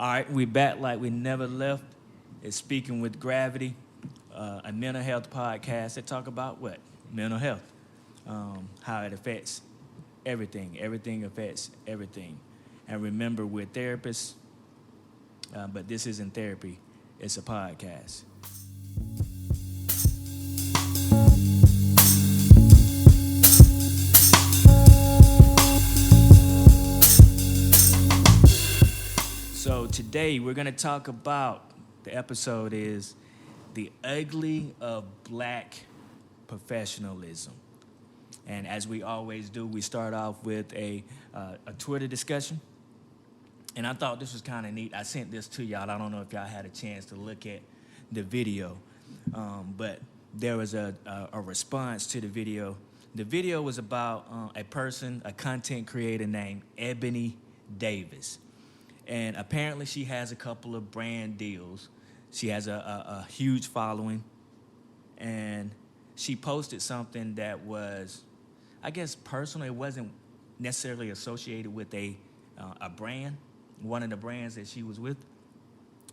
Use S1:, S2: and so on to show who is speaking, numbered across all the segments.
S1: All right, we back like we never left. It's Speaking with Gravity, a mental health podcast that talk about what? Mental health, how it affects everything. Everything affects everything. And remember, we're therapists, but this isn't therapy. It's a podcast. So today we're going to talk about, the episode is the ugly of black professionalism. And as we always do, we start off with a Twitter discussion. And I thought this was kind of neat. I sent this to y'all. I don't know if y'all had a chance to look at the video. But there was a response to the video. The video was about a content creator named Ebony Davis. And apparently she has a couple of brand deals. She has a huge following. And she posted something that was, I guess, personal. It wasn't necessarily associated with a brand, one of the brands that she was with.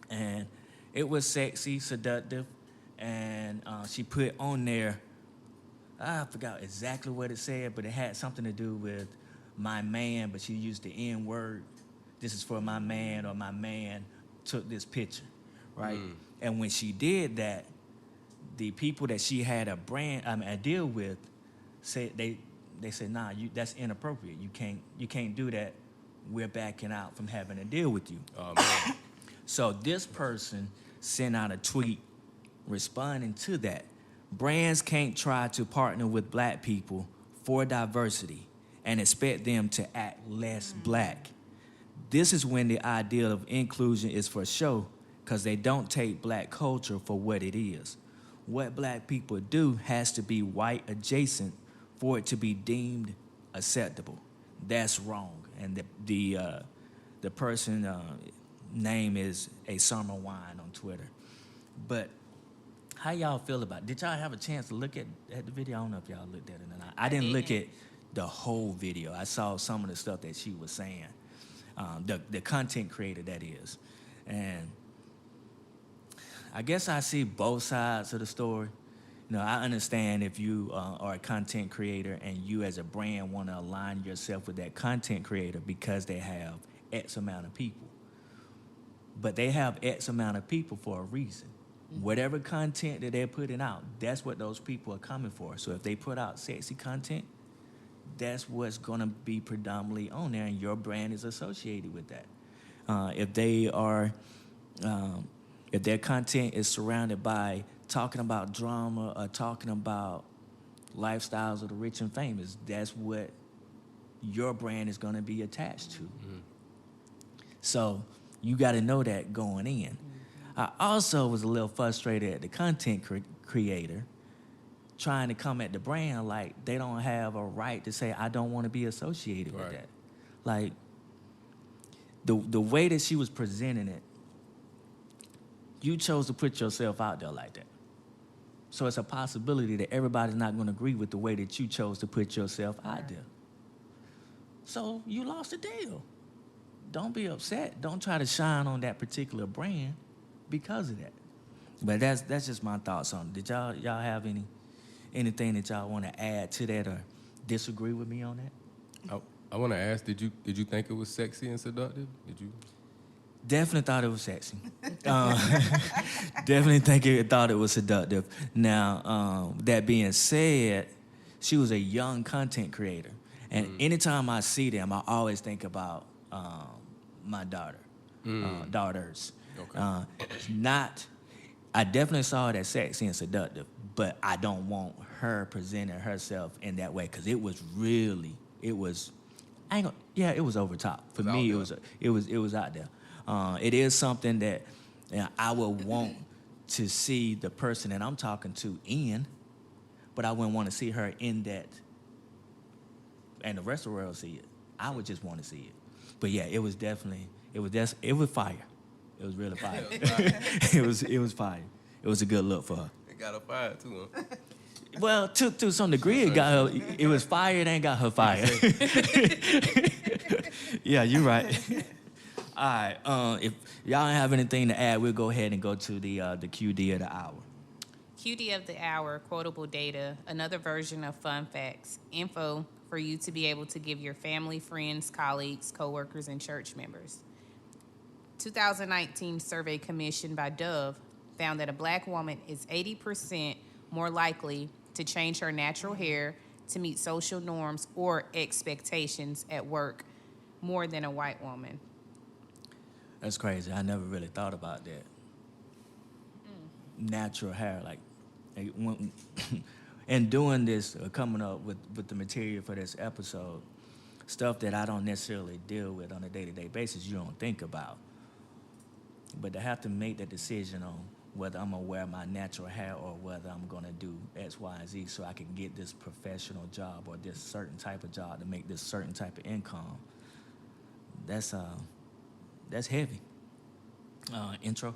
S1: And it was sexy, seductive. And she put on there, I forgot exactly what it said, but it had something to do with my man, but she used the N word. This is for my man, or my man took this picture, right? And when she did that, the people that she had a deal with said they said, nah, that's inappropriate. You can't do that. We're backing out from having a deal with you. Oh, man. So this person sent out a tweet responding to that. Brands can't try to partner with black people for diversity and expect them to act less black. This is when the ideal of inclusion is for show, because they don't take black culture for what it is. What black people do has to be white adjacent for it to be deemed acceptable. That's wrong. And the person name is A Summer Wine on Twitter. But how y'all feel about it? Did y'all have a chance to look at the video? I don't know if y'all looked at it or not. I didn't look at the whole video. I saw some of the stuff that she was saying. The content creator, that is. And I guess I see both sides of the story. You know, I understand if you are a content creator and you as a brand want to align yourself with that content creator because they have X amount of people. But they have X amount of people for a reason. Whatever content that they're putting out, that's what those people are coming for. So if they put out sexy content, that's what's going to be predominantly on there, and your brand is associated with that. If their content is surrounded by talking about drama or talking about lifestyles of the rich and famous, that's what your brand is going to be attached to. So you got to know that going in. I also was a little frustrated at the content creator trying to come at the brand like they don't have a right to say, I don't want to be associated with that. Like, the way that she was presenting it, you chose to put yourself out there like that. So it's a possibility that everybody's not going to agree with the way that you chose to put yourself out there. So you lost the deal. Don't be upset. Don't try to shine on that particular brand because of that. But that's just my thoughts on it. Did y'all have anything that y'all want to add to that or disagree with me on that?
S2: I want to ask, did you think it was sexy and seductive? Did you?
S1: Definitely thought it was sexy. Definitely thought it was seductive. Now, that being said, she was a young content creator. And anytime I see them, I always think about my daughters. Okay. I definitely saw it as sexy and seductive, but I don't want her presenting herself in that way, because it was over top. For me, it was out there. It is something that I would want to see the person that I'm talking to in, but I wouldn't want to see her in that, and the rest of the world see it. I would just want to see it. But yeah, it was fire. It was really fire. It was fire. It was a good look for her.
S2: It got her fired too, huh?
S1: Well, to some degree, it got her. It was fired and got her fired. Yeah, you're right. All right. If y'all don't have anything to add, we'll go ahead and go to the QD of the hour.
S3: QD of the hour, quotable data, another version of fun facts, info for you to be able to give your family, friends, colleagues, coworkers, and church members. 2019 survey commissioned by Dove found that a black woman is 80% more likely to change her natural hair to meet social norms or expectations at work more than a white woman.
S1: That's crazy. I never really thought about that. Natural hair, like when, and doing this, coming up with the material for this episode, stuff that I don't necessarily deal with on a day-to-day basis, you don't think about. But to have to make that decision on whether I'm gonna wear my natural hair or whether I'm gonna do X, Y, and Z so I can get this professional job or this certain type of job to make this certain type of income, that's heavy. Intro.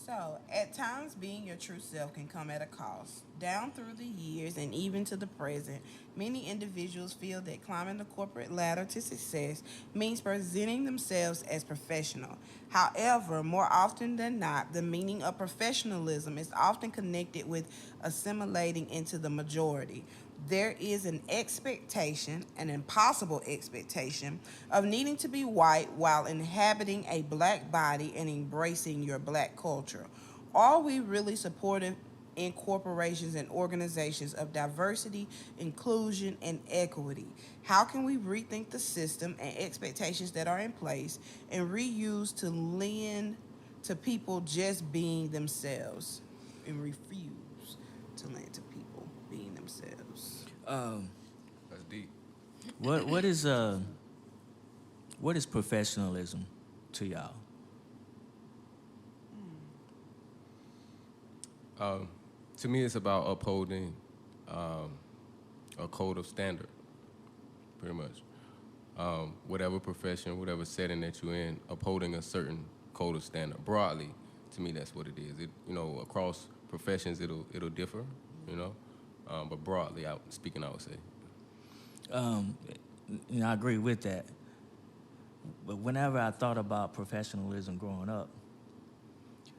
S4: So, at times, being your true self can come at a cost. Down through the years and even to the present, many individuals feel that climbing the corporate ladder to success means presenting themselves as professional. However, more often than not, the meaning of professionalism is often connected with assimilating into the majority. There is an expectation, an impossible expectation, of needing to be white while inhabiting a black body and embracing your black culture. Are we really supportive in corporations and organizations of diversity, inclusion, and equity? How can we rethink the system and expectations that are in place and reuse to lend to people just being themselves and refuse to lend to people being themselves?
S2: That's deep.
S1: What is professionalism to y'all?
S2: To me, it's about upholding a code of standard, pretty much. Whatever profession, whatever setting that you're in, upholding a certain code of standard. Broadly, to me, that's what it is. It, across professions, it'll differ, but broadly, I would say.
S1: I agree with that. But whenever I thought about professionalism growing up,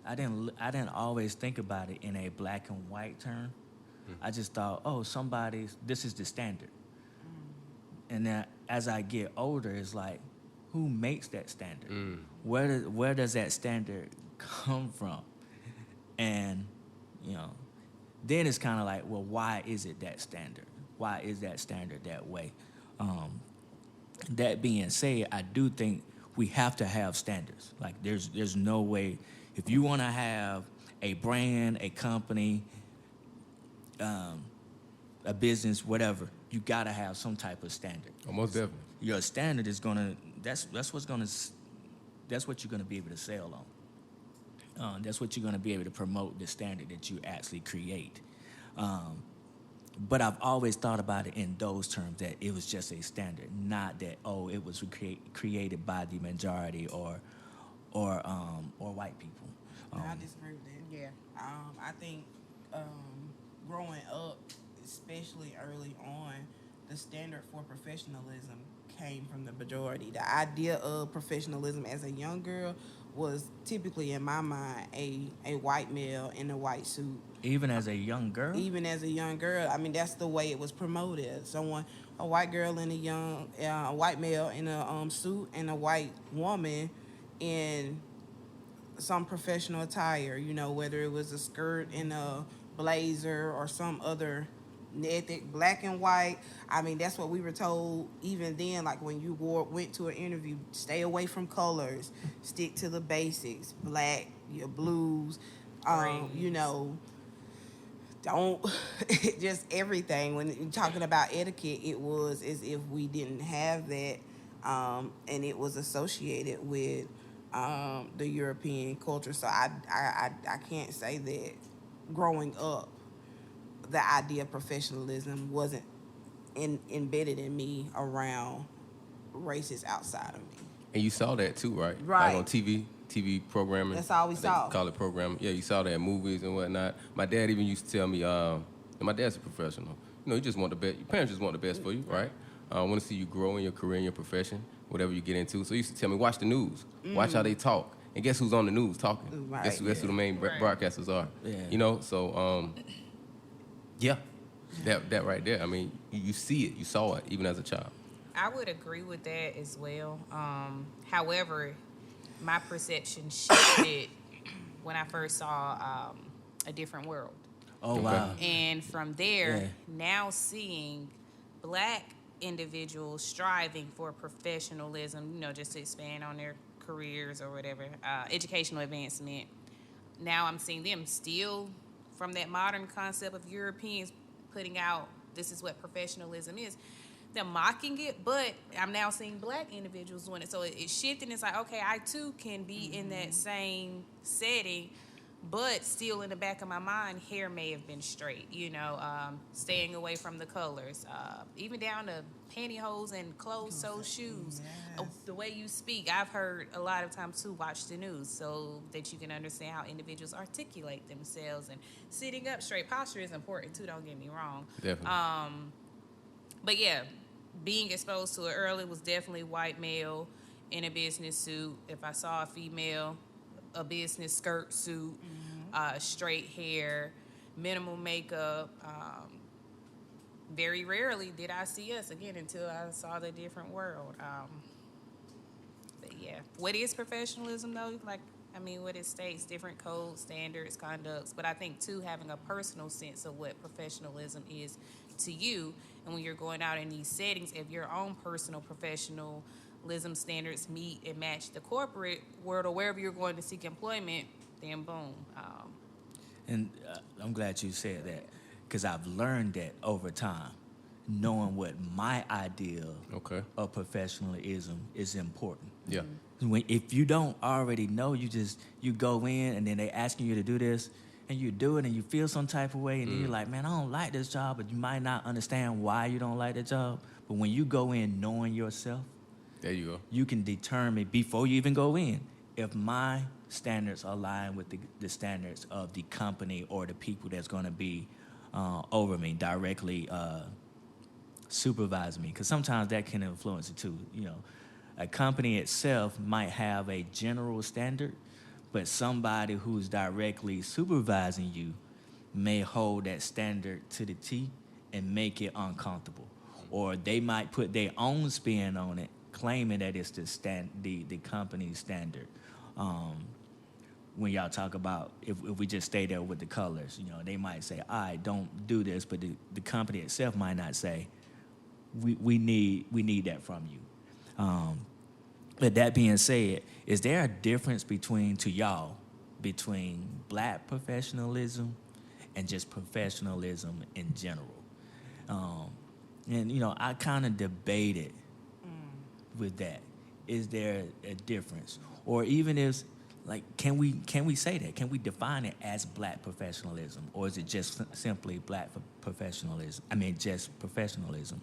S1: I didn't always think about it in a black and white term. I just thought, this is the standard. And then as I get older, it's like, who makes that standard? Where does that standard come from? And, then it's kind of like, well, why is it that standard? Why is that standard that way? That being said, I do think we have to have standards. Like, there's no way, if you want to have a brand, a company, a business, whatever, you got to have some type of standard.
S2: Most definitely.
S1: Your standard is that's what you're gonna be able to sell on. That's what you're gonna be able to promote, the standard that you actually create. But I've always thought about it in those terms, that it was just a standard, not that it was created by the majority or white people.
S4: I disagree with that.
S3: Yeah.
S4: I think growing up, especially early on, the standard for professionalism came from the majority. The idea of professionalism as a young girl was typically, in my mind, a white male in a white suit.
S1: Even as a young girl?
S4: Even as a young girl, I mean, that's the way it was promoted. A white girl and a white male in a suit, and a white woman in some professional attire, whether it was a skirt and a blazer or some other ethnic, black and white. I mean, that's what we were told even then. Like, when you went to an interview, stay away from colors, stick to the basics, black, your blues, don't just everything. When you're talking about etiquette, it was as if we didn't have that, and it was associated with the European culture. So I can't say that growing up, the idea of professionalism wasn't embedded in me around races outside of me.
S2: And you saw that too, right?
S4: Right.
S2: Like on TV programming.
S4: That's all we saw.
S2: Call it programming. Yeah, you saw that in movies and whatnot. My dad even used to tell me, and my dad's a professional. You just want the best. Your parents just want the best for you, right? Want to see you grow in your career, in your profession. whatever you get into. So he used to tell me, watch the news, watch how they talk, and guess who's on the news talking?
S4: Right,
S2: Guess who the main broadcasters are?
S1: Yeah.
S2: You know, so yeah, that right there. I mean, you see it, you saw it even as a child.
S3: I would agree with that as well. However, my perception shifted when I first saw A Different World.
S1: Oh, wow.
S3: And from there,
S1: Yeah.
S3: now seeing black individuals striving for professionalism, just to expand on their careers or whatever, educational advancement. Now I'm seeing them still from that modern concept of Europeans putting out, this is what professionalism is. They're mocking it, but I'm now seeing black individuals doing it. So it's shifting. It's like, okay, I too can be in that same setting, but still in the back of my mind, hair may have been straight, staying away from the colors, even down to pantyhose and closed-toe shoes.
S4: Yes.
S3: The way you speak, I've heard a lot of times too, watch the news so that you can understand how individuals articulate themselves, and sitting up straight. Posture is important too, don't get me wrong.
S2: Definitely.
S3: But yeah, being exposed to it early was definitely white male in a business suit. If I saw a female, a business skirt suit, straight hair, minimal makeup. Very rarely did I see us again until I saw The Different World. But yeah, what is professionalism though? What it states, different codes, standards, conducts. But I think too, having a personal sense of what professionalism is to you, and when you're going out in these settings, if your own personal professionalism standards meet and match the corporate world or wherever you're going to seek employment, then boom.
S1: And I'm glad you said that, because I've learned that over time, knowing what my ideal of professionalism is important.
S2: Yeah.
S1: If you don't already know, you go in and then they asking you to do this, and you do it and you feel some type of way, and then you're like, man, I don't like this job, but you might not understand why you don't like the job. But when you go in knowing yourself,
S2: There you go.
S1: you can determine before you even go in if my standards align with the standards of the company or the people that's going to be over me, directly supervise me. Because sometimes that can influence it too. A company itself might have a general standard, but somebody who's directly supervising you may hold that standard to the T and make it uncomfortable. Or they might put their own spin on it, claiming that it's the company's standard. When y'all talk about, if we just stay there with the colors, they might say, all right, don't do this, but the company itself might not say, we need that from you. But that being said, is there a difference between black professionalism and just professionalism in general? And I kind of debated with that. Is there a difference? Or even if, can we say that? Can we define it as black professionalism? Or is it just simply black professionalism? Just professionalism.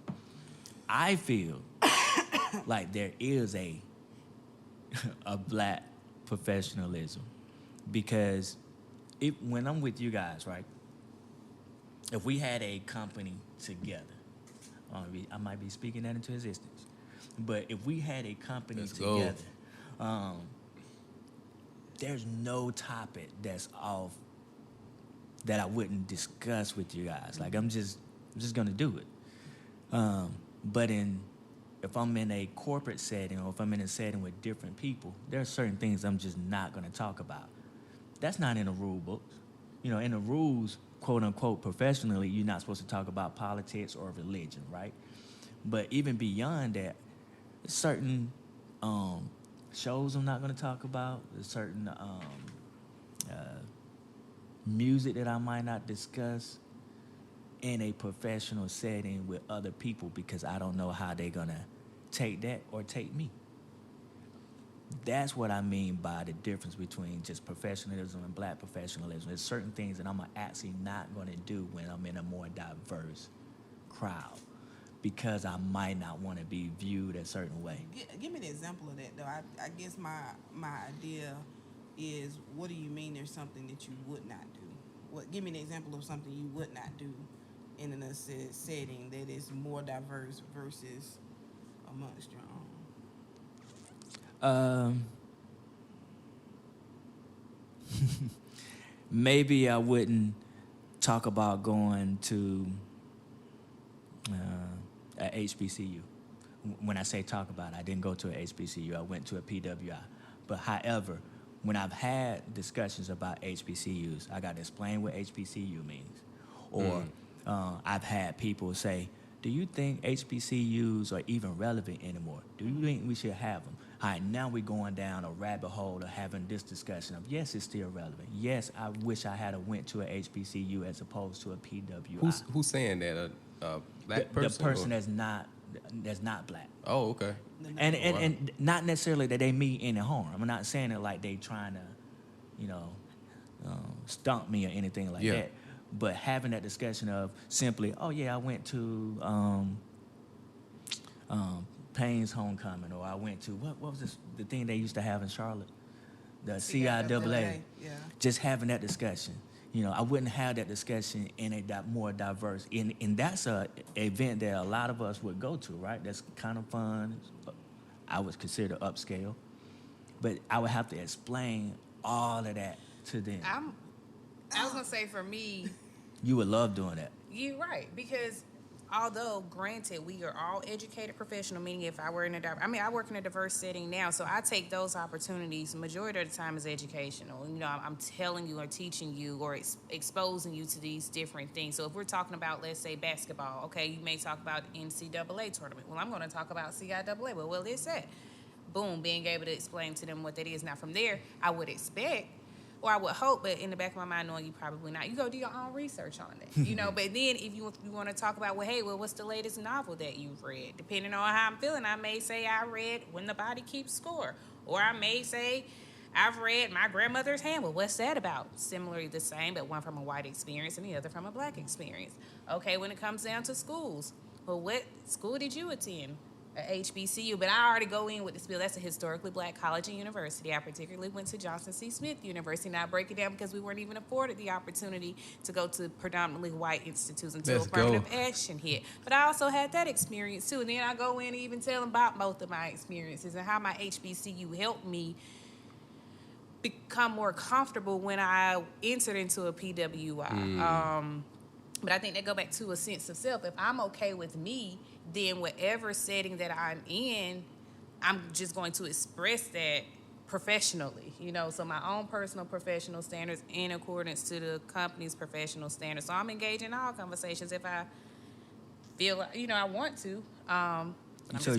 S1: I feel like there is a black professionalism, because when I'm with you guys, right? If we had a company together, I might be speaking that into existence, but if we had a company together, there's no topic that's off that I wouldn't discuss with you guys. I'm just gonna do it. But if I'm in a corporate setting, or if I'm in a setting with different people, there are certain things I'm just not going to talk about. That's not in the rule books. In the rules, quote unquote, professionally, you're not supposed to talk about politics or religion, right? But even beyond that, certain shows I'm not going to talk about. There's certain music that I might not discuss in a professional setting with other people, because I don't know how they're going to take that or take me. That's what I mean by the difference between just professionalism and black professionalism. There's certain things that I'm actually not going to do when I'm in a more diverse crowd, because I might not want to be viewed a certain way.
S4: Give me an example of that, though. I guess my idea is, what do you mean there's something that you would not do? Give me an example of something you would not do in a setting that is more diverse versus amongst your own.
S1: Maybe I wouldn't talk about going to a HBCU. When I say talk about it, I didn't go to a HBCU. I went to a PWI. But however, when I've had discussions about HBCUs, I got to explain what HBCU means. Or I've had people say, do you think HBCUs are even relevant anymore? Do you think we should have them? All right, now we're going down a rabbit hole of having this discussion of, yes, it's still relevant. Yes, I wish I had went to a HBCU as opposed to a PWI.
S2: Who's saying that? A black person?
S1: The person
S2: or?
S1: that's not black.
S2: Oh, okay.
S1: And not necessarily that they mean any harm. I'm not saying it like they trying to, stump me or anything like that. But having that discussion of simply, oh yeah, I went to Payne's homecoming, or I went to what was this, the thing they used to have in Charlotte, the CIAA.
S4: Yeah.
S1: Just having that discussion. I wouldn't have that discussion in a more diverse, and that's a event that a lot of us would go to, right? That's kind of fun. I would consider upscale, but I would have to explain all of that to them.
S3: I was gonna say for me,
S1: You would love doing that.
S3: you're right, because although granted we are all educated professional, meaning if I were I work in a diverse setting now, so I take those opportunities. Majority of the time is educational. I'm telling you or teaching you or exposing you to these different things. So if we're talking about, let's say, basketball, okay, you may talk about NCAA tournament. Well, I'm going to talk about CIAA. Well, what is that? Boom, being able to explain to them what that is. Now from there, I would expect, or I would hope, but in the back of my mind, knowing you probably not, you go do your own research on that, But then if you want to talk about, what's the latest novel that you've read? Depending on how I'm feeling, I may say I read When the Body Keeps Score, or I may say I've read My Grandmother's Handbook. What's that about? Similarly the same, but one from a white experience and the other from a black experience. Okay, when it comes down to schools, well, what school did you attend? A HBCU, but I already go in with the spiel. That's a historically black college and university. I particularly went to Johnson C. Smith University, and I break it down because we weren't even afforded the opportunity to go to predominantly white institutes until affirmative action hit. But I also had that experience too, and then I go in and even tell them about both of my experiences and how my HBCU helped me become more comfortable when I entered into a PWI. But I think they go back to a sense of self. If I'm okay with me, then whatever setting that I'm in, I'm just going to express that professionally, so my own personal professional standards in accordance to the company's professional standards. So I'm engaged in all conversations if I feel like, I want to.
S1: So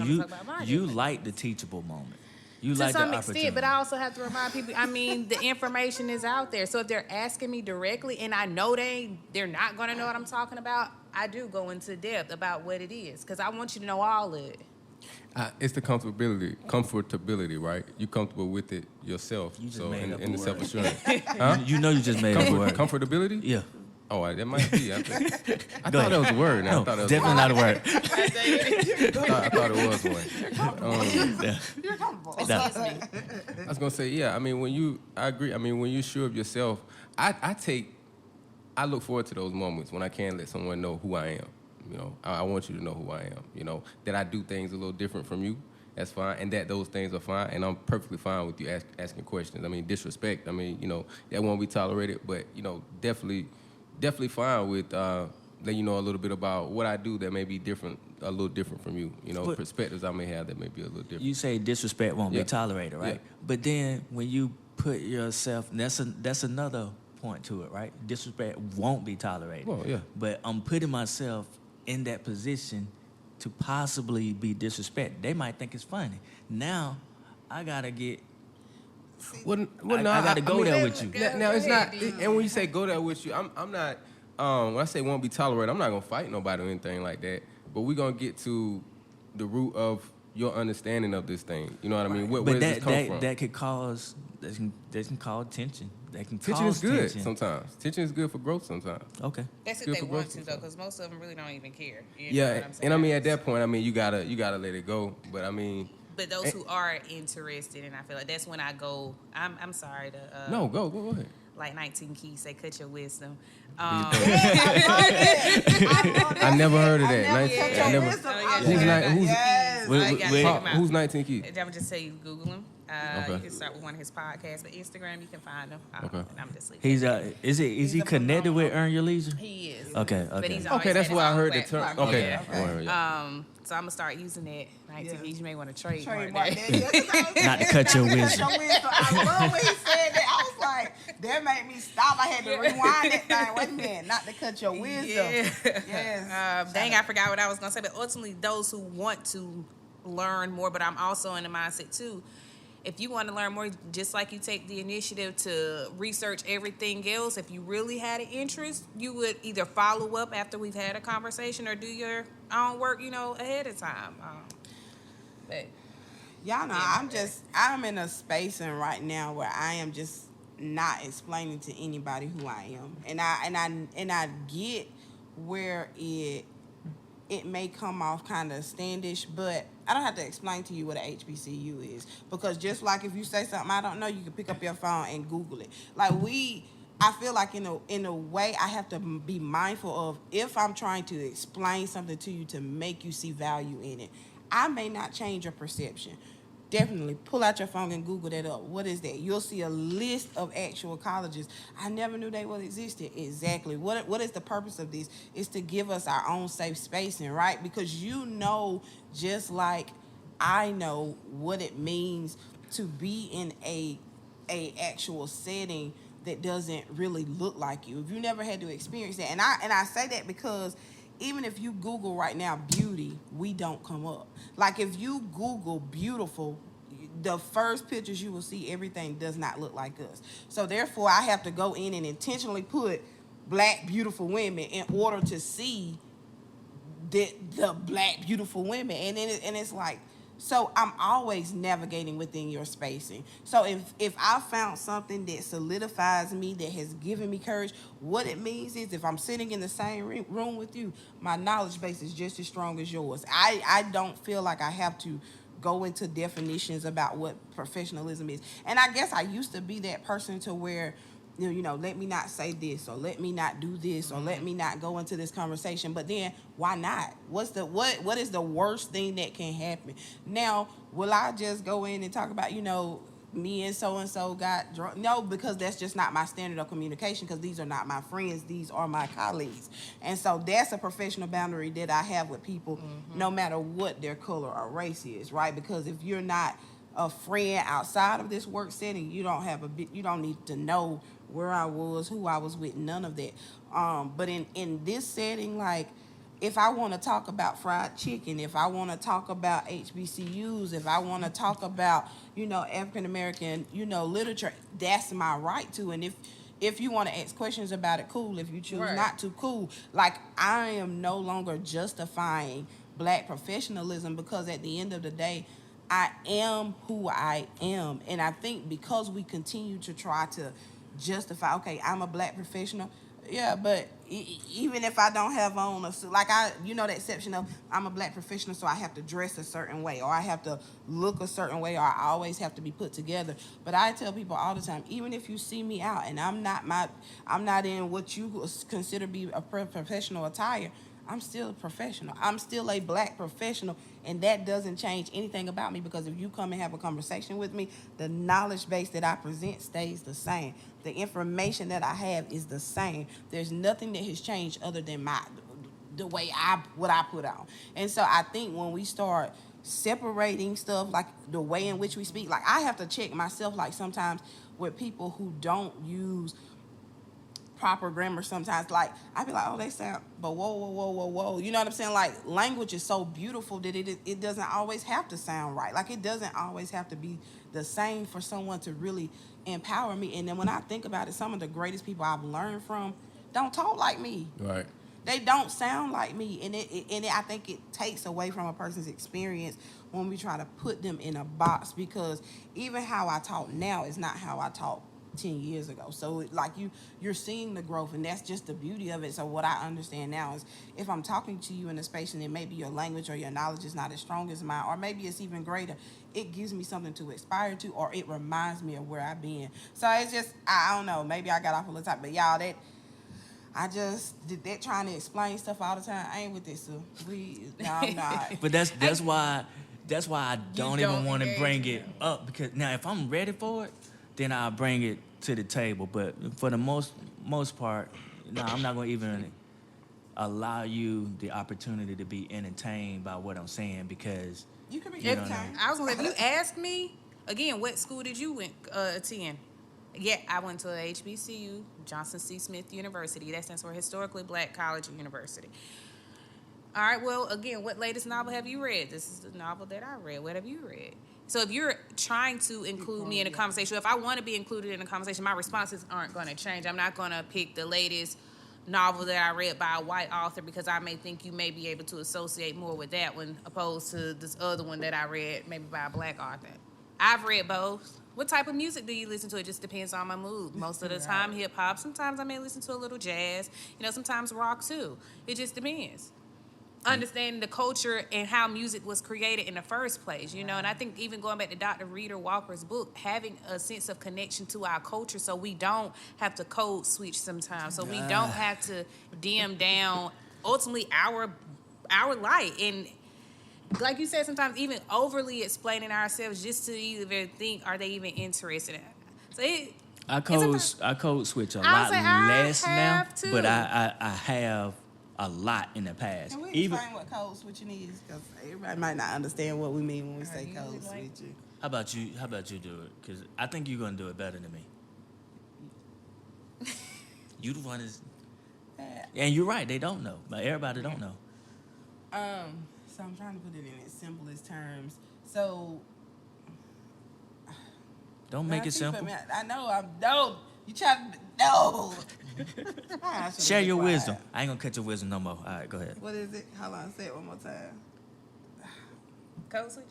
S1: you like the teachable moment. You
S3: to
S1: like
S3: some
S1: the
S3: extent, but I also have to remind people, the information is out there. So if they're asking me directly and I know they're not going to know what I'm talking about, I do go into depth about what it is because I want you to know all of it.
S2: It's the comfortability, right? You're comfortable with it yourself.
S1: You just
S2: so
S1: made up
S2: in the
S1: the word.
S2: self-assurance. Huh?
S1: You know you just made up a word.
S2: Comfortability?
S1: Yeah.
S2: Oh, that might be. I thought that was a word.
S1: No,
S2: I thought that was
S1: definitely not a word.
S2: I thought it was one.
S4: You're comfortable.
S2: I was gonna say, I agree. When you're sure of yourself, I look forward to those moments when I can let someone know who I am. I want you to know who I am. That I do things a little different from you. That's fine, and that those things are fine, and I'm perfectly fine with you asking questions. Disrespect. That won't be tolerated, but definitely fine with letting you know a little bit about what I do that may be a little different from you.
S1: But
S2: perspectives I may have that may be a little different.
S1: You say disrespect won't be tolerated, right?
S2: Yeah.
S1: But then when you put yourself, that's another point to it, right? Disrespect won't be tolerated.
S2: Well, yeah.
S1: But I'm putting myself in that position to possibly be disrespected. They might think it's funny. Now, I gotta get.
S2: I
S1: gotta go there with you.
S2: Now it's not. And when you say go there with you, I'm not. When I say won't be tolerated, I'm not gonna fight nobody or anything like that. But we're gonna get to the root of your understanding of this thing. You know what I mean? Where does this come from?
S1: That could cause. They can cause tension. They can
S2: Tension
S1: cause
S2: is good
S1: tension.
S2: sometimes. Tension is good for growth sometimes.
S1: Okay.
S3: That's if
S2: Good
S3: they
S2: for
S3: want
S2: growth
S3: to, though, because most of them really don't even care. You know
S2: Yeah,
S3: what I'm saying?
S2: and at that point, you gotta let it go. But
S3: But those who are interested, and I feel like that's when I go. I'm sorry to.
S2: no, go ahead.
S3: Like 19 Keys say, cut your wisdom.
S2: I never heard of that.
S3: Who's
S2: 19 Keys?
S3: I'm gonna just tell you, Google him.
S2: Okay.
S3: You can start with one of his podcasts, but Instagram you can find him.
S2: Okay.
S3: And I'm just leaving.
S1: He's is he
S4: a
S1: connected with Earn Your Leisure?
S3: He is.
S1: Okay,
S3: But
S1: okay.
S3: he's always
S2: Okay, that's
S3: had
S2: where I
S3: his
S2: heard
S3: own
S2: the term.
S3: platform.
S2: Okay.
S3: Yeah.
S2: Yeah.
S3: So I'm gonna start using that. 19
S4: Yeah.
S3: you may want to trademark
S4: Trademark
S3: that.
S4: that.
S1: Not to cut your wisdom.
S4: I love when he said that. I was like, that made me stop. I had to rewind that thing. Wait a minute, not to cut your wisdom.
S3: Yeah.
S4: Yes.
S3: Dang, I forgot what I was gonna say. But ultimately, those who want to learn more, but I'm also in the mindset too. If you want to learn more, just like you take the initiative to research everything else, if you really had an interest, you would either follow up after we've had a conversation or do your own work, ahead of time. But
S4: Y'all know, I'm in a space and right now where I am just not explaining to anybody who I am, and I get where it may come off kind of standish, but I don't have to explain to you what an HBCU is, because just like if you say something I don't know, you can pick up your phone and Google it. I feel like in a way I have to be mindful of, if I'm trying to explain something to you to make you see value in it, I may not change your perception. Definitely pull out your phone and Google that up. What is that? You'll see a list of actual colleges. I never knew they would existed. Exactly. What is the purpose of this? Is to give us our own safe spacing, right? Because just like I know what it means to be in a actual setting that doesn't really look like you. If you never had to experience that, and I say that because even if you Google right now beauty, we don't come up. Like if you Google beautiful, the first pictures you will see, everything does not look like us. So therefore, I have to go in and intentionally put black beautiful women in order to see the black beautiful women. And then it's like, so I'm always navigating within your spacing. So if I found something that solidifies me, that has given me courage, what it means is if I'm sitting in the same room with you, my knowledge base is just as strong as yours. I don't feel like I have to go into definitions about what professionalism is. And I guess I used to be that person to where, let me not say this, or let me not do this, or let me not go into this conversation. But then why not? What is the worst thing that can happen? Now, will I just go in and talk about, me and so got drunk? No, because that's just not my standard of communication, because these are not my friends, these are my colleagues. And so that's a professional boundary that I have with people, no matter what their color or race is, right? Because if you're not a friend outside of this work setting, you don't need to know where I was, who I was with, none of that. But in this setting, like, if I want to talk about fried chicken, if I want to talk about HBCUs, if I want to talk about, African American, literature, that's my right to. And if you want to ask questions about it, cool. If you choose not to, cool. Like, I am no longer justifying black professionalism, because at the end of the day, I am who I am. And I think because we continue to try to justify, okay, I'm a black professional. Yeah, but even if I don't have on a suit, like the exception of I'm a black professional, so I have to dress a certain way, or I have to look a certain way, or I always have to be put together. But I tell people all the time, even if you see me out and I'm not in what you consider be a professional attire, I'm still a professional. I'm still a black professional, and that doesn't change anything about me, because if you come and have a conversation with me, the knowledge base that I present stays the same. The information that I have is the same. There's nothing that has changed other than the way what I put out. And so I think when we start separating stuff, like the way in which we speak, like I have to check myself, like sometimes with people who don't use proper grammar sometimes, like I be like, oh, they sound, but whoa, you know what I'm saying? Like, language is so beautiful that it doesn't always have to sound right. Like, it doesn't always have to be the same for someone to really empower me. And then when I think about it, some of the greatest people I've learned from don't talk like me.
S2: Right.
S4: They don't sound like me, and I think it takes away from a person's experience when we try to put them in a box, because even how I talk now is not how I talk 10 years ago. So like you're seeing the growth, and that's just the beauty of it. So what I understand now is, if I'm talking to you in a space and then maybe your language or your knowledge is not as strong as mine, or maybe it's even greater, it gives me something to aspire to, or it reminds me of where I've been. So it's just, I don't know, maybe I got off a little time, but y'all, that I just did that trying to explain stuff all the time. I ain't with this, so I'm not.
S1: But that's why that's why I don't even
S3: don't
S1: want to
S3: engage
S1: bring
S3: in
S1: it up, because now if I'm ready for it, then I'll bring it to the table. But for the most part, no, I'm not gonna even allow you the opportunity to be entertained by what I'm saying, because
S4: You can be
S1: You don't
S4: entertained.
S3: I was gonna say, if you ask me again, what school did you attend? Yeah, I went to a HBCU, Johnson C. Smith University. That stands for Historically Black College and University. All right, well, again, what latest novel have you read? This is the novel that I read. What have you read? So if you're trying to include me in a conversation, if I want to be included in a conversation, my responses aren't going to change. I'm not going to pick the latest novel that I read by a white author because I may think you may be able to associate more with that one opposed to this other one that I read maybe by a black author. I've read both. What type of music do you listen to? It just depends on my mood. Most of the time, hip hop. Sometimes I may listen to a little jazz. Sometimes rock too. It just depends. Understanding the culture and how music was created in the first place, and I think even going back to Dr. Rita Walker's book, having a sense of connection to our culture so we don't have to code switch sometimes, so we don't have to dim down ultimately our light. And like you said, sometimes even overly explaining ourselves just to even think, are they even interested in it? So
S1: I code switch a
S3: I
S1: lot
S3: was like, I
S1: less now,
S3: have to.
S1: but I have a lot in the past.
S4: Can we
S1: Even
S4: explain what code switching is? Because everybody might not understand what we mean when we say code switching.
S1: How about you do it? Because I think you're gonna do it better than me. You the one is, and you're right. They don't know, but everybody don't know.
S4: So I'm trying to put it in its simplest terms. So
S1: Don't make it simple.
S4: I know. No. You try to no.
S1: Share your wisdom. I ain't gonna cut your wisdom no more. All right, go ahead.
S4: What is it? Hold on. Say it one more time.
S3: Code switching.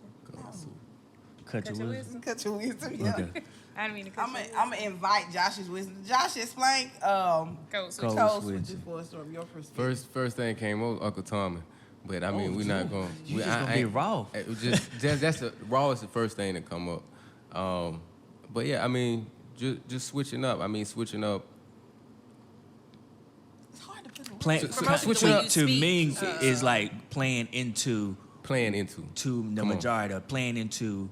S1: Cut your wisdom.
S4: Cut your wisdom. Yeah.
S1: Okay.
S3: I didn't mean to cut
S4: I'm
S3: you.
S4: gonna invite Josh's wisdom. Josh, explain
S3: Code switching.
S1: Code
S4: switching
S1: switching.
S4: for us from your perspective.
S2: First thing came over Uncle Tommy, but I mean we're not going.
S1: You just gonna be raw.
S2: That's the raw is the first thing to come up. But yeah, I mean just switching up. I mean switching up.
S4: It's hard to put in
S1: Play,
S4: words.
S3: Promote
S1: switch
S3: the way
S1: up
S3: you
S1: to
S3: speak.
S1: me is like playing into to the
S2: Come on.
S1: majority, or playing into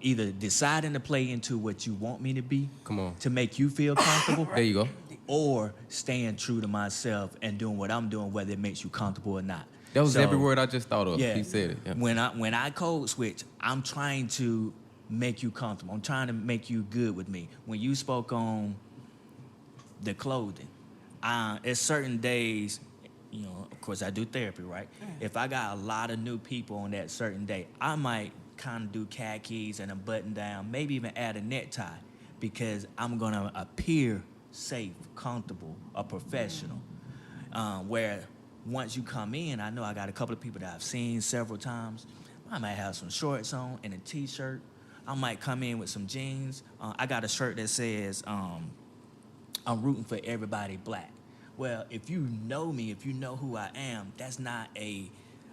S1: either deciding to play into what you want me to be.
S2: Come on.
S1: To make you feel comfortable.
S2: There you go.
S1: Or staying true to myself and doing what I'm doing, whether it makes you comfortable or not.
S2: That was
S1: So,
S2: every word I just thought of.
S1: Yeah.
S2: He said it. Yeah.
S1: When I code switch, I'm trying to make you comfortable. I'm trying to make you good with me. When you spoke on the clothing, there's certain days, of course I do therapy, right? If I got a lot of new people on that certain day, I might kind of do khakis and a button down, maybe even add a necktie, because I'm gonna appear safe, comfortable, a professional. Where once you come in, I know I got a couple of people that I've seen several times. I might have some shorts on and a t-shirt. I might come in with some jeans. I got a shirt that says, I'm rooting for everybody black. Well, if you know me, if you know who I am,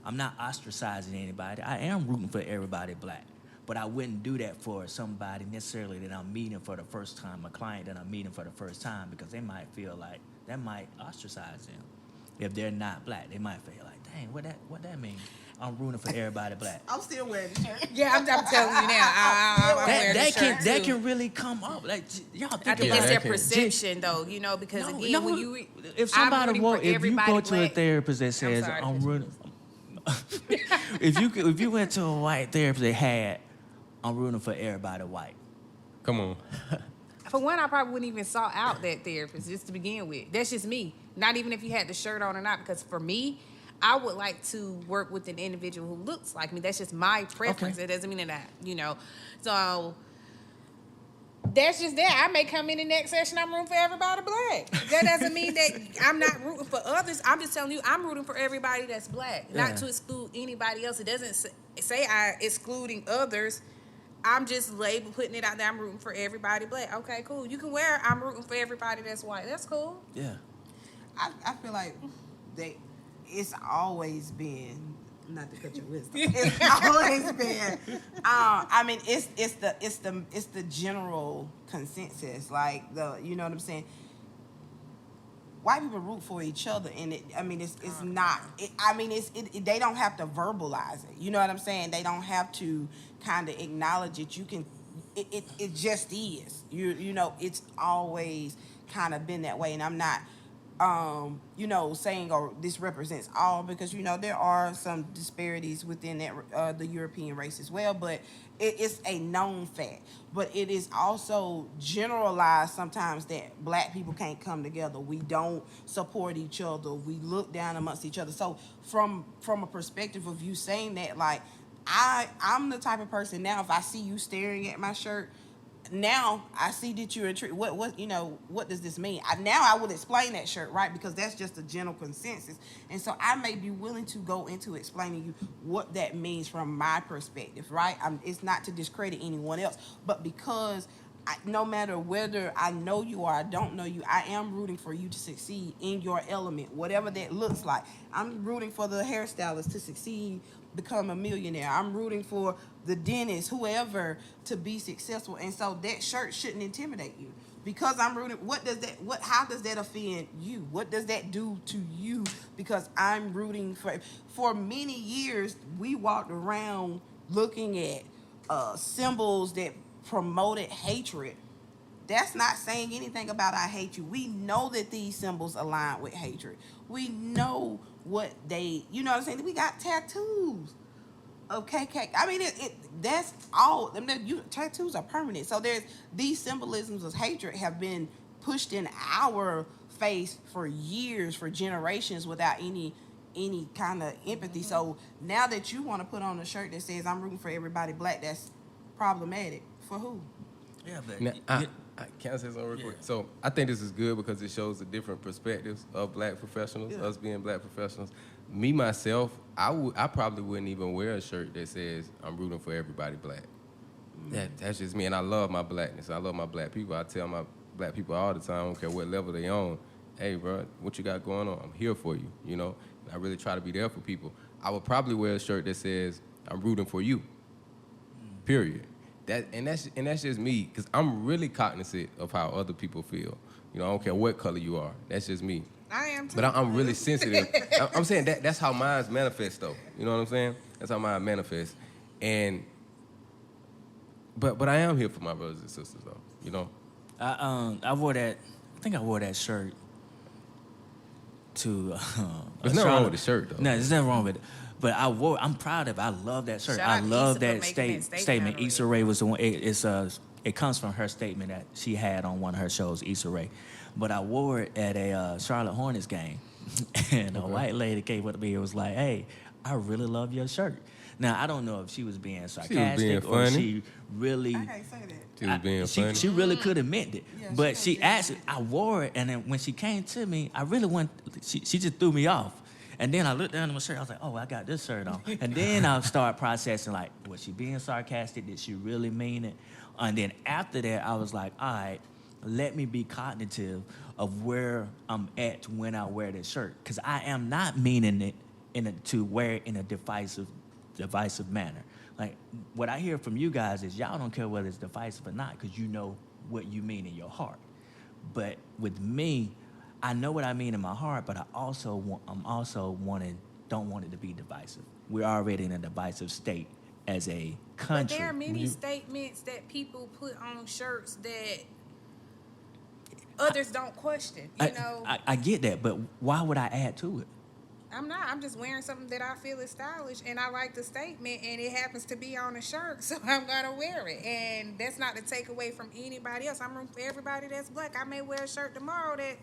S1: I'm not ostracizing anybody. I am rooting for everybody black. But I wouldn't do that for somebody necessarily that I'm meeting for the first time, a client that I'm meeting for the first time, because they might feel like that might ostracize them. If they're not black, they might feel like, dang, what that mean? I'm rooting for everybody black.
S4: I'm still wearing the shirt.
S3: Yeah, I'm telling you now. I'm wearing the shirt
S1: that
S3: too.
S1: can really come up. Like y'all think
S3: I think
S1: about
S3: that's
S2: that
S3: their
S2: can-
S3: perception, though. Because when you
S1: if
S3: I'm
S1: somebody
S3: rooting for
S1: if you
S3: everybody
S1: go to a
S3: black.
S1: therapist that says
S3: sorry,
S1: I'm
S3: Chris.
S1: rooting, if you went to a white therapist that had I'm rooting for everybody white.
S2: Come on.
S3: For one, I probably wouldn't even sought out that therapist just to begin with. That's just me. Not even if you had the shirt on or not, because for me, I would like to work with an individual who looks like me. That's just my preference.
S1: Okay.
S3: It doesn't mean that, So that's just that. I may come in the next session, I'm rooting for everybody black. That doesn't mean that I'm not rooting for others. I'm just telling you, I'm rooting for everybody that's black,
S1: Yeah.
S3: not to exclude anybody else. It doesn't say I excluding others. I'm just putting it out there. I'm rooting for everybody black. Okay, cool. You can wear I'm rooting for everybody that's white. That's cool.
S1: Yeah.
S4: I feel like it's always been, not to cut your wisdom. It's always been. I mean, it's the general consensus. Like you know what I'm saying. white people root for each other, and it's not. They don't have to verbalize it. You know what I'm saying? They don't have to kind of acknowledge it. You can. It just is. You know, it's always kind of been that way, and I'm not. Saying this represents all, because there are some disparities within that the European race as well, but it's a known fact. But it is also generalized sometimes that black people can't come together. We don't support each other. We look down amongst each other. So from a perspective of you saying that, like I'm the type of person now, if I see you staring at my shirt, now I see that you're intrigued. What does this mean? Now I will explain that shirt, right? Because that's just a general consensus. And so I may be willing to go into explaining you what that means from my perspective, right? It's not to discredit anyone else, but because no matter whether I know you or I don't know you, I am rooting for you to succeed in your element, whatever that looks like. I'm rooting for the hairstylist to succeed, become a millionaire. I'm rooting for the dentist, whoever, to be successful. And so that shirt shouldn't intimidate you, because I'm rooting. How does that offend you? What does that do to you? Because I'm rooting for many years we walked around looking at symbols that promoted hatred. That's not saying anything about I hate you. We know that these symbols align with hatred. We know what they, you know what I'm saying? We got tattoos of KK. I mean, that's all. Tattoos are permanent. So there's these symbolisms of hatred have been pushed in our face for years, for generations, without any kind of empathy. So now that you want to put on a shirt that says I'm rooting for everybody black, that's problematic. For who?
S1: Yeah, but
S2: Now, can I say something real quick? So I think this is good because it shows the different perspectives of black professionals, us being black professionals. Me, myself, I probably wouldn't even wear a shirt that says I'm rooting for everybody black. That's just me, and I love my blackness. I love my black people. I tell my black people all the time, I don't care what level they on, hey, bro, what you got going on? I'm here for you, you know? I really try to be there for people. I would probably wear a shirt that says I'm rooting for you, period. That's just me, because I'm really cognizant of how other people feel. You know, I don't care what color you are. That's just me.
S3: I am too.
S2: But I'm really sensitive. I'm saying that's how mine manifests, though. You know what I'm saying? That's how mine manifests. And but I am here for my brothers and sisters, though. You know.
S1: I wore that. I think I wore that shirt to.
S2: There's nothing wrong with the shirt, though.
S1: No, there's nothing wrong with it. But I'm proud of it. I love that shirt.
S3: Shout
S1: I
S3: out to
S1: love
S3: Issa for
S1: that
S3: making that
S1: statement.
S3: statement.
S1: Issa Rae was the one. It comes from her statement that she had on one of her shows, Issa Rae. But I wore it at a Charlotte Hornets game, and a white lady came up to me and was like, "Hey, I really love your shirt." Now I don't know if she was being sarcastic or
S2: funny.
S1: she really.
S4: I can't say that.
S2: She was being funny.
S1: She really could have meant it,
S4: Yeah,
S1: but
S4: she
S1: she actually, I wore it, and then when she came to me, I really went. She just threw me off. And then I looked down at my shirt. I was like, oh, I got this shirt on. And then I start processing, like, was she being sarcastic? Did she really mean it? And then after that, I was like, all right, let me be cognitive of where I'm at when I wear this shirt. Because I am not meaning it to wear it in a divisive manner. Like, what I hear from you guys is y'all don't care whether it's divisive or not, because you know what you mean in your heart. But with me, I know what I mean in my heart, but don't want it to be divisive. We're already in a divisive state as a country.
S3: But there are many statements that people put on shirts that others don't question. You know,
S1: I get that, but why would I add to it?
S3: I'm not. I'm just wearing something that I feel is stylish, and I like the statement, and it happens to be on a shirt, so I'm gonna wear it. And that's not to take away from anybody else. I'm rooting for everybody that's black. I may wear a shirt tomorrow that,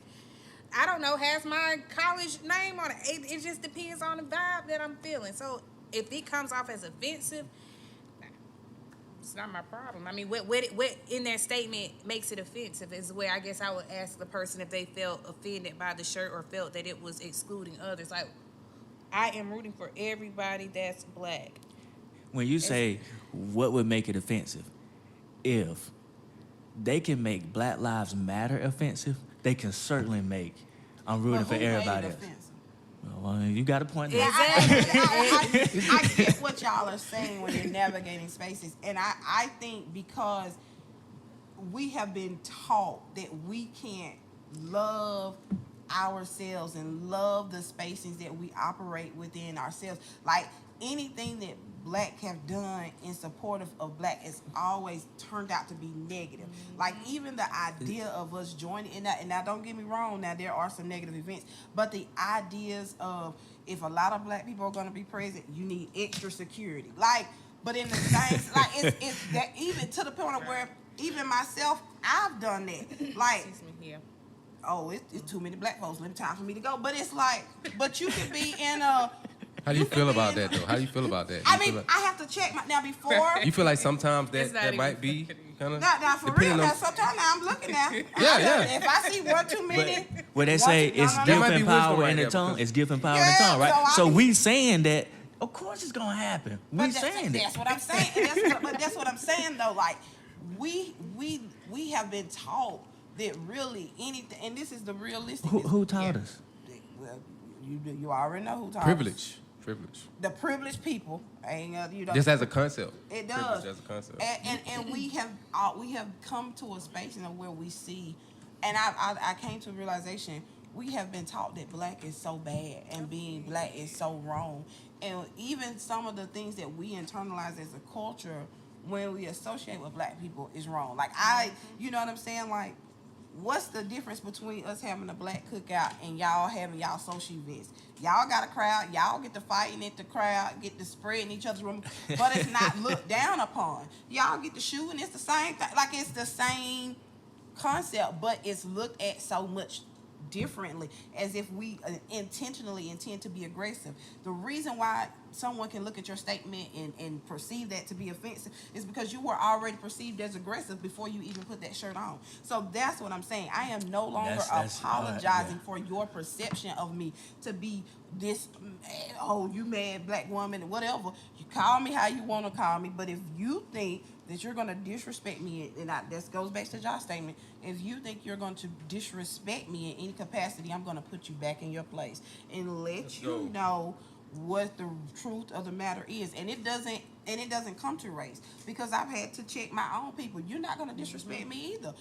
S3: I don't know, has my college name on it. It just depends on the vibe that I'm feeling. So if it comes off as offensive, it's not my problem. I mean, what in that statement makes it offensive is where I guess I would ask the person if they felt offended by the shirt or felt that it was excluding others. Like, I am rooting for everybody that's black.
S1: When you say what would make it offensive, if they can make Black Lives Matter offensive, they can certainly make I'm rooting for everybody else. Well, you got a point there.
S4: I get what y'all are saying when you're navigating spaces. And I think because we have been taught that we can't love ourselves and love the spaces that we operate within ourselves. Like anything that Black have done in support of Black has always turned out to be negative. Like even the idea of us joining in that, and now don't get me wrong, now there are some negative events, but the ideas of if a lot of Black people are going to be present, you need extra security. Like, but in the same, like it's that even to the point of where even myself, I've done that. Like,
S3: Excuse me here.
S4: oh, it's too many Black folks. Let time for me to go. But it's like, but you could be in a.
S2: How do you feel about that, though? How do you feel about that?
S4: I mean, I have to check now before.
S2: You feel like sometimes
S3: It's not
S2: that
S3: even
S2: might be kind of.
S4: Now for real. Now sometimes now I'm looking now.
S2: Yeah.
S4: If I see one too many.
S1: Well, they say it's
S2: There might be
S1: giving
S2: wisdom
S1: power
S2: right
S1: in the
S2: there
S1: tongue.
S2: because-
S1: It's giving power in
S4: Yeah,
S1: the tongue, right?
S4: so
S1: So
S4: I
S1: we saying that, of course it's gonna happen. We saying
S4: That's
S1: that.
S4: what I'm saying. But that's what I'm saying though. Like we have been taught that really anything, and this is the realistic.
S1: Who taught us?
S4: Well, you already know who taught us.
S2: Privilege.
S4: The privileged people, you know.
S2: Just as a concept.
S4: It
S2: Privilege
S4: does.
S2: as a concept.
S4: And we have come to a space where we see, and I came to a realization, we have been taught that Black is so bad and being Black is so wrong, and even some of the things that we internalize as a culture when we associate with Black people is wrong. Like you know what I'm saying? Like, what's the difference between us having a Black cookout and y'all having y'all social events? Y'all got a crowd, y'all get to fighting at the crowd, get to spreading each other's room, but it's not looked down upon. Y'all get to shooting, it's the same thing. Like, it's the same concept, but it's looked at so much differently, as if we intentionally intend to be aggressive. The reason why someone can look at your statement and perceive that to be offensive is because you were already perceived as aggressive before you even put that shirt on. So that's what I'm saying. I am no longer
S1: That's
S4: apologizing for your perception of me to be this, oh, you mad Black woman, whatever. You call me how you want to call me, but if you think that you're going to disrespect me, and this goes back to Josh's statement, if you think you're going to disrespect me in any capacity, I'm going to put you back in your place and let you know what the truth of the matter is. And it doesn't come to race, because I've had to check my own people. You're not going to disrespect me either.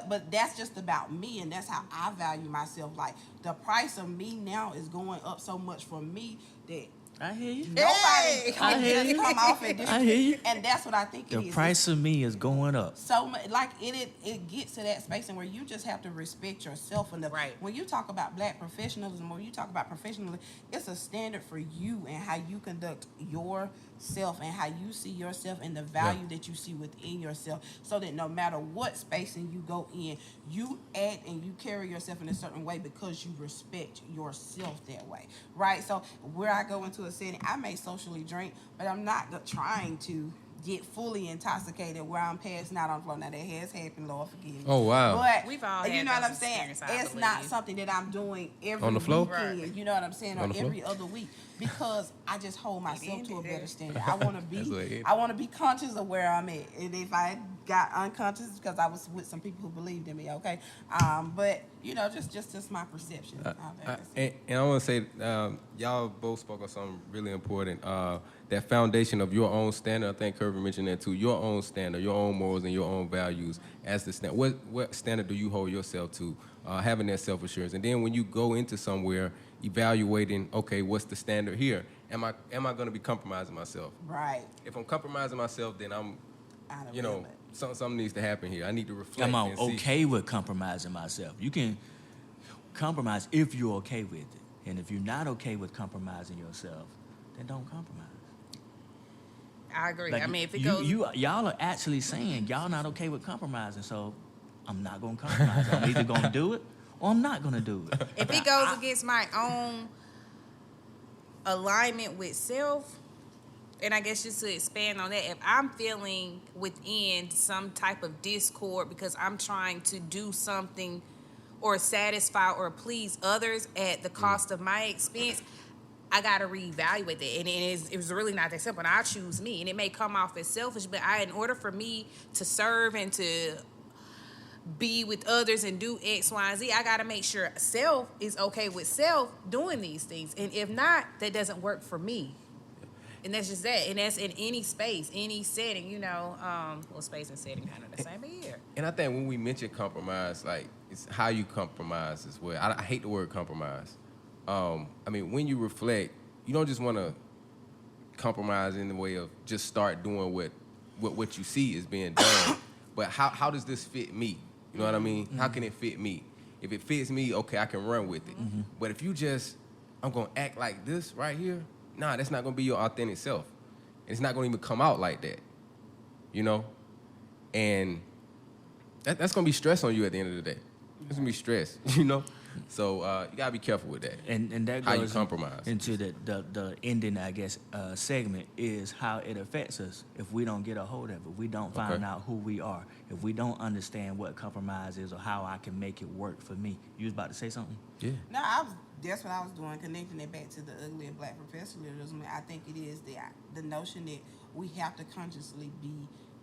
S4: But that's just about me, and that's how I value myself. Like, the price of me now is going up so much for me that
S1: I hear you.
S4: nobody
S1: I
S4: can
S1: hear
S4: just
S1: you.
S4: come off and
S1: I hear you.
S4: and that's what I think
S1: The
S4: it is.
S1: price of me is going up.
S4: So much, like it gets to that space and where you just have to respect yourself enough.
S3: Right.
S4: When you talk about Black professionalism, or you talk about professionalism, it's a standard for you and how you conduct yourself and how you see yourself and the value that you see within yourself, so that no matter what space and you go in, you act and you carry yourself in a certain way because you respect yourself that way, right? So where I go into a setting, I may socially drink, but I'm not trying to get fully intoxicated where I'm passing out on the floor. Now, that has happened, Lord forgive me.
S2: Oh, wow.
S4: But
S3: We've all
S4: you
S3: had
S4: know what
S3: those
S4: I'm saying?
S3: experiences, I
S4: It's not
S3: believe.
S4: something that I'm doing every
S2: On the floor?
S4: weekend.
S3: Right.
S4: You know what I'm saying? Or
S2: On the floor?
S4: every other week, because I just hold myself to a better
S3: ended.
S4: standard. I want to
S2: That's what it
S4: be.
S2: is.
S4: I want to be conscious of where I'm at, and if I got unconscious, it's because I was with some people who believed in me. Okay, but you know, just my perception.
S2: And I want to say, y'all both spoke on something really important. That foundation of your own standard. I think Kirby mentioned that too. Your own standard, your own morals, and your own values as the standard. What standard do you hold yourself to? Having that self-assurance, and then when you go into somewhere, evaluating, okay, what's the standard here? Am I going to be compromising myself?
S4: Right.
S2: If I'm compromising myself, then I'm,
S4: Out of
S2: you know,
S4: limit.
S2: something needs to happen here. I need to reflect.
S1: Am I
S2: and see.
S1: okay with compromising myself? You can compromise if you're okay with it. And if you're not okay with compromising yourself, then don't compromise.
S3: I agree.
S1: Like,
S3: I mean, if it
S1: you,
S3: goes,
S1: y'all are actually saying y'all not okay with compromising, so I'm not gonna compromise. I'm either gonna do it or I'm not gonna do it.
S3: if it goes against my own alignment with self, and I guess just to expand on that, if I'm feeling within some type of discord because I'm trying to do something or satisfy or please others at the cost of my expense, I gotta reevaluate that, and it was really not that simple. And I choose me, and it may come off as selfish, but in order for me to serve and to be with others and do X, Y, and Z, I gotta make sure self is okay with self doing these things, and if not, that doesn't work for me. And that's just that, and that's in any space, any setting, you know. Well, space and setting kind of the same, but yeah.
S2: And I think when we mention compromise, like it's how you compromise as well. I hate the word compromise. I mean, when you reflect, you don't just want to compromise in the way of just start doing what you see is being done, but how does this fit me? You know what I mean? Mm-hmm. How can it fit me? If it fits me, okay, I can run with it. Mm-hmm. But if you just, I'm going to act like this right here, nah, that's not going to be your authentic self. And it's not going to even come out like that, you know? And that's going to be stress on you at the end of the day. It's going to be stress, you know? So you got to be careful with that.
S1: And that
S2: how
S1: goes
S2: you compromise.
S1: into the ending, I guess, segment is how it affects us if we don't get a hold of it, if we don't find out who we are, if we don't understand what compromise is or how I can make it work for me. You was about to say something?
S2: Yeah.
S4: No, that's what I was doing, connecting it back to the ugly of black professionalism. I think it is the notion that we have to consciously be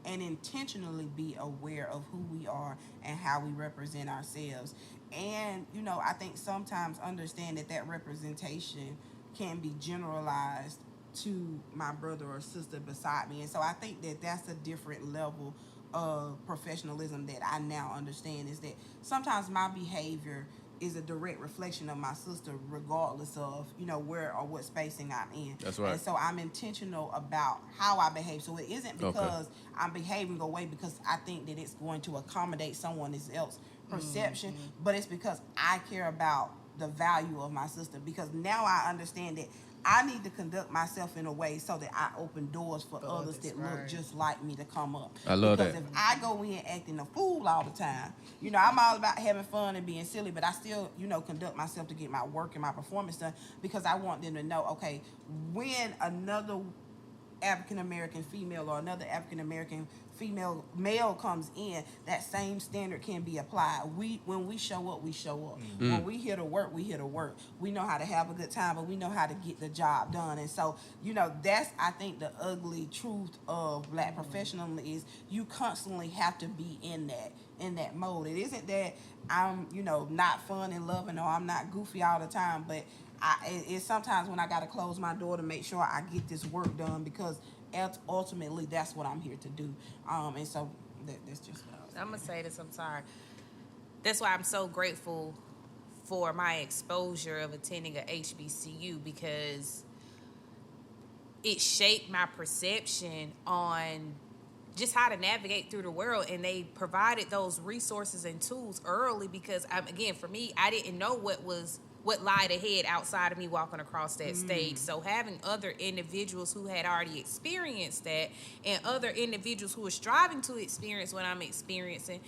S4: and intentionally be aware of who we are and how we represent ourselves. And, you know, I think sometimes understand that representation can be generalized to my brother or sister beside me. And so I think that that's a different level of professionalism that I now understand, is that sometimes my behavior is a direct reflection of my sister, regardless of, you know, where or what spacing I'm in.
S2: That's right.
S4: And so I'm intentional about how I behave. So it isn't because I'm behaving away because I think that it's going to accommodate someone else's perception, but it's because I care about the value of my sister, because now I understand that I need to conduct myself in a way so that I open doors for others that look just like me to come up.
S2: I love
S4: because
S2: that.
S4: If I go in acting a fool all the time, you know, I'm all about having fun and being silly, but I still, you know, conduct myself to get my work and my performance done, because I want them to know, okay, when another African-American female or another African-American female male comes in, that same standard can be applied. When we show up, we show up. Mm-hmm. When we here to work, we here to work. We know how to have a good time, but we know how to get the job done. And so, you know, that's, I think, the ugly truth of black professionalism is you constantly have to be in that mode. It isn't that I'm, you know, not fun and loving, or I'm not goofy all the time, but it's sometimes when I got to close my door to make sure I get this work done, because ultimately that's what I'm here to do. And so that's just what I was saying.
S3: I'm going to say this, I'm sorry. That's why I'm so grateful for my exposure of attending a HBCU, because it shaped my perception on just how to navigate through the world, and they provided those resources and tools early, because again, for me, I didn't know what lied ahead outside of me walking across that stage. So having other individuals who had already experienced that, and other individuals who were striving to experience what I'm experiencing,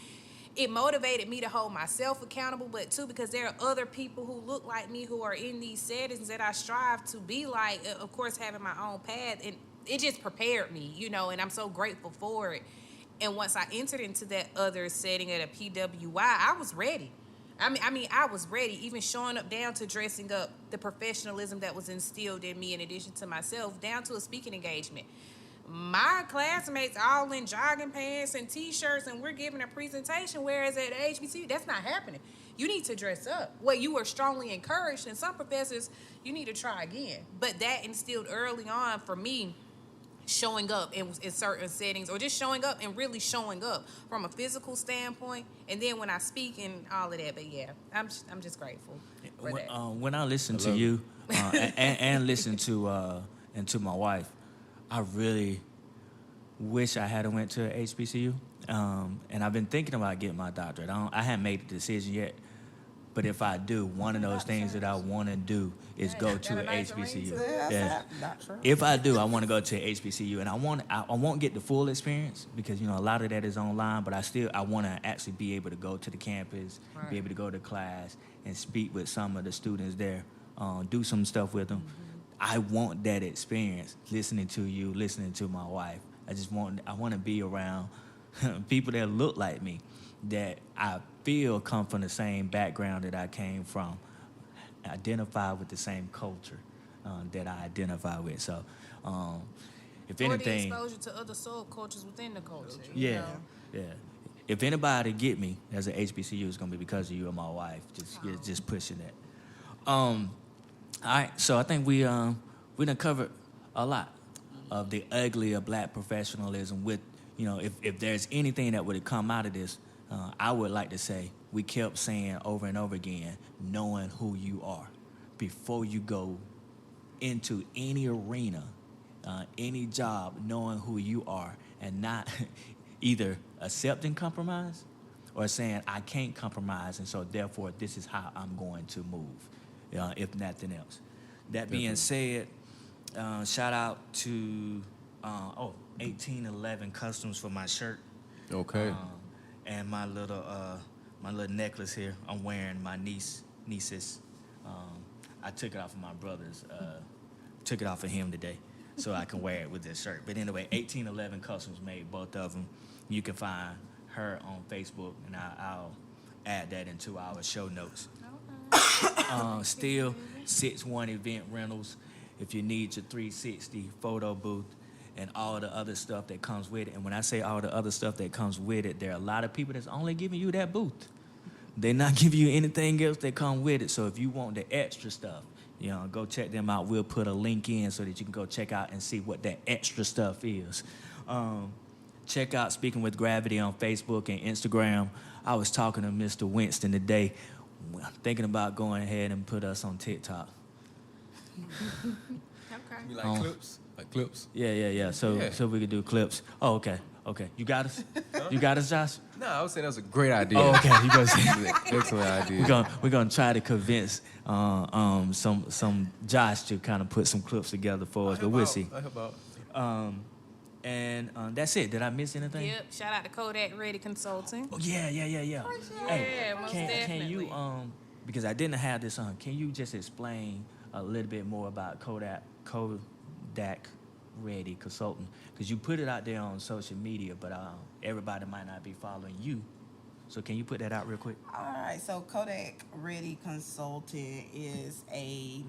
S3: it motivated me to hold myself accountable, but too because there are other people who look like me who are in these settings that I strive to be like, of course, having my own path. And it just prepared me, you know, and I'm so grateful for it. And once I entered into that other setting at a PWI, I was ready. I mean, I was ready, even showing up down to dressing up, the professionalism that was instilled in me in addition to myself, down to a speaking engagement. My classmates all in jogging pants and T-shirts, and we're giving a presentation, whereas at HBCU, that's not happening. You need to dress up. Well, you were strongly encouraged, and some professors, you need to try again. But that instilled early on for me, showing up in certain settings, or just showing up and really showing up from a physical standpoint, and then when I speak and all of that. But yeah, I'm just grateful for that.
S1: When I listen to you and listen to my wife, I really wish I had went to HBCU, and I've been thinking about getting my doctorate. I haven't made the decision yet. But if I do, one of those things that I want to do is go to an HBCU. Yeah. If I do, I want to go to an HBCU, and I won't get the full experience, because, you know, a lot of that is online. But I want to actually be able to go to the campus, be able to go to class, and speak with some of the students there, do some stuff with them. Mm-hmm. I want that experience, listening to you, listening to my wife. I want to be around people that look like me, that I feel come from the same background that I came from, identify with the same culture that I identify with. So, if anything,
S3: or the exposure to other subcultures within the culture.
S1: Yeah. If anybody get me as an HBCU, it's gonna be because of you and my wife. Just pushing that. All right. So I think we done covered a lot of the ugly of black professionalism. With, you know, if there's anything that would have come out of this, I would like to say we kept saying over and over again, knowing who you are before you go into any arena, any job, knowing who you are and not either accepting compromise or saying I can't compromise and so therefore this is how I'm going to move, if nothing else. That being said, shout out to 1811 Customs for my shirt.
S2: Okay.
S1: And my little necklace here. I'm wearing my niece's. I took it off of my brother's. Took it off of him today, so I can wear it with this shirt. But anyway, 1811 Customs made both of them. You can find her on Facebook, and I'll add that into our show notes. Still, 6-1 Event Rentals. If you need your 360 photo booth and all the other stuff that comes with it. And when I say all the other stuff that comes with it, there are a lot of people that's only giving you that booth. They're not giving you anything else that come with it. So if you want the extra stuff, go check them out. We'll put a link in so that you can go check out and see what that extra stuff is. Check out Speaking with Gravity on Facebook and Instagram. I was talking to Mr. Winston today, thinking about going ahead and put us on TikTok.
S3: Okay.
S2: You like clips? Like clips?
S1: Yeah. So we could do clips. Oh, okay. You got us? You got us, Josh?
S2: No, I was saying that was a great idea.
S1: Oh, okay. You gonna say
S2: Excellent idea.
S1: we're gonna try to convince some Josh to kind of put some clips together for us, but we'll see.
S2: I help out.
S1: And that's it. Did I miss anything?
S3: Yep. Shout out to Kodak Ready Consulting.
S1: Oh yeah. Hey,
S3: most
S1: can
S3: definitely.
S1: you because I didn't have this on. Can you just explain a little bit more about Kodak Ready Consulting? Because you put it out there on social media, but everybody might not be following you. So can you put that out real quick?
S4: All right, so Kodak Ready Consulting is a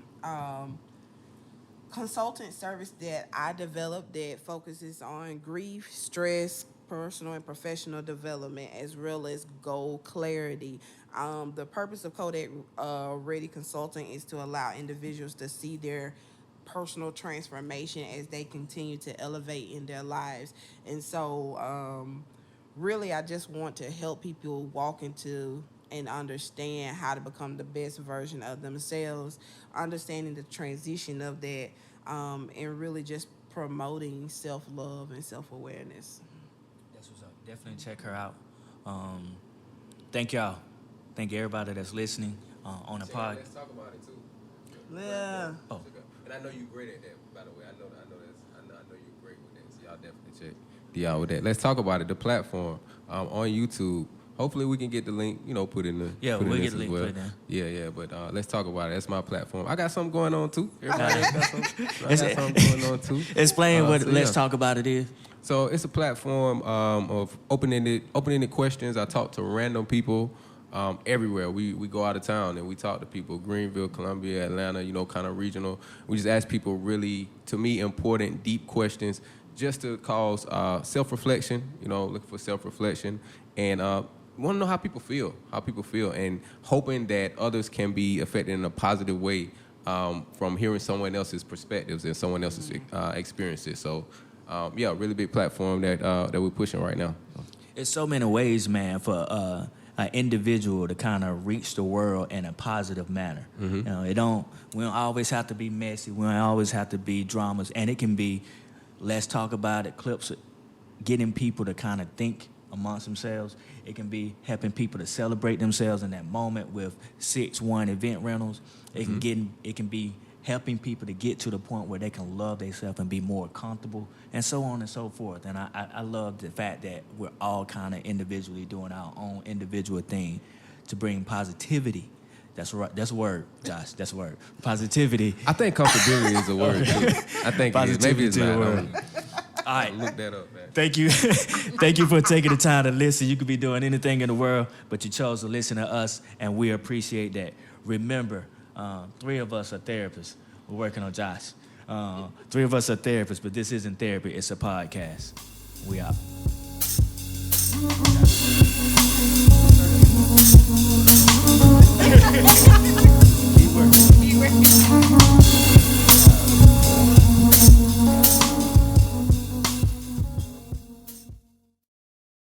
S4: consultant service that I developed that focuses on grief, stress, personal and professional development, as well as goal clarity. The purpose of Kodak Ready Consulting is to allow individuals to see their personal transformation as they continue to elevate in their lives. And so really I just want to help people walk into and understand how to become the best version of themselves, understanding the transition of that, and really just promoting self-love and self-awareness.
S1: That's what's up. Definitely check her out. Thank y'all. Thank everybody that's listening on the pod.
S2: Let's talk about it too.
S4: Yeah.
S1: Oh.
S2: And I know you're great at that, by the way. I know you're great with that. So y'all definitely check Dion with that. Let's talk about it. The platform on YouTube. Hopefully we can get the link, put in the
S1: we'll get the link put in.
S2: Yeah. But let's talk about it. That's my platform. I got something going on too. Everybody got something going on too.
S1: Explain what Let's Talk About It is.
S2: So it's a platform of open-ended questions. I talk to random people everywhere. We go out of town and we talk to people. Greenville, Columbia, Atlanta, kind of regional. We just ask people really, to me, important, deep questions just to cause self-reflection, looking for self-reflection. And want to know how people feel, and hoping that others can be affected in a positive way from hearing someone else's perspectives and someone else's experiences. So, really big platform that we're pushing right now.
S1: It's so many ways, man, for an individual to kind of reach the world in a positive manner. Mm-hmm. We don't always have to be messy. We don't always have to be dramas. And it can be, let's talk about it, clips, getting people to kind of think amongst themselves. It can be helping people to celebrate themselves in that moment with 6-1 Event Rentals. It can be helping people to get to the point where they can love themselves and be more comfortable, and so on and so forth. And I love the fact that we're all kind of individually doing our own individual thing to bring positivity. That's right. That's a word, Josh. That's a word. Positivity.
S2: I think comfortability is a word too. I think it is. Maybe it's not.
S1: All right.
S2: Look that up, man.
S1: Thank you. Thank you for taking the time to listen. You could be doing anything in the world, but you chose to listen to us, and we appreciate that. Remember, 3 of us are therapists. We're working on Josh. 3 of us are therapists, but this isn't therapy. It's a podcast. We out.